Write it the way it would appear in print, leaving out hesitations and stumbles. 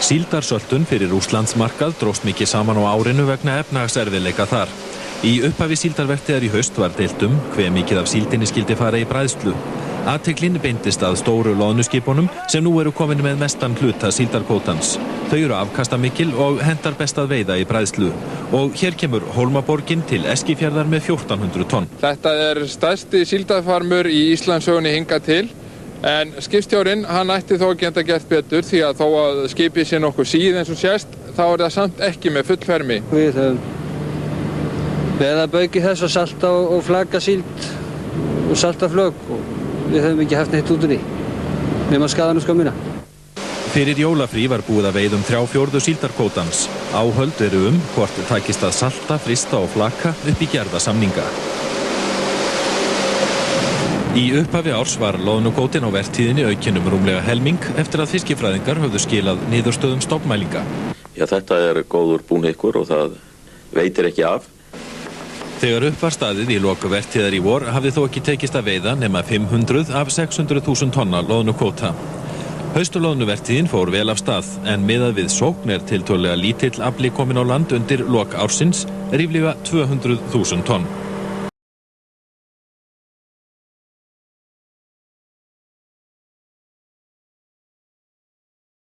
Síldarsöltun fyrir Rússlandsmarkað dróst mikið saman á árinu vegna efnahagserfiðleika þar. Í upphafi síldarvertíðar í haust var deilt hve mikið af síldinni skyldi fara í bræðslu. Athyglin beindist að stóru loðnuskipunum sem nú eru komin með mestan hluta síldarkvótans. Þau eru afkastamikil og hentar best að veiða í bræðslu. Og hér kemur Hólmaborgin til Eskifjarðar með 1400 tonn. Þetta stærsti síldarfarmur í Íslandssögunni hingað til. En skipstjórinn, hann ætti þó að geta gert betur því að þó að skipið sé nokkuð síð eins og sést, þá það samt ekki með fullfermi. Við höfum beða bauki þess og salta og flaka síld og salta flög og við höfum ekki haft neitt út úr því, nema skaðan og skömmina. Fyrir jólafrí var búið að veiða 3/4 síldarkvótans. Áhöld eru hvort takist að salta, frista og flaka upp í gerða samninga. Í upphafi árs var loðnukvótinn á vertíðinni aukinn rúmlega helming eftir að fiskifræðingar höfðu skilað niðurstöðum stofnmælinga. Já, þetta góður búnykkur og það veitir ekki af. Þegar upp var staðið í lok vertíðar í vor hafði þó ekki tekist að veiða nema 500 af 600.000 tonna loðnukvóta. Haustloðnuvertíðin fór vel af stað en miðað við sókn tiltölulega lítill afli kominn á land undir lok ársins ríflega 200.000 tonn.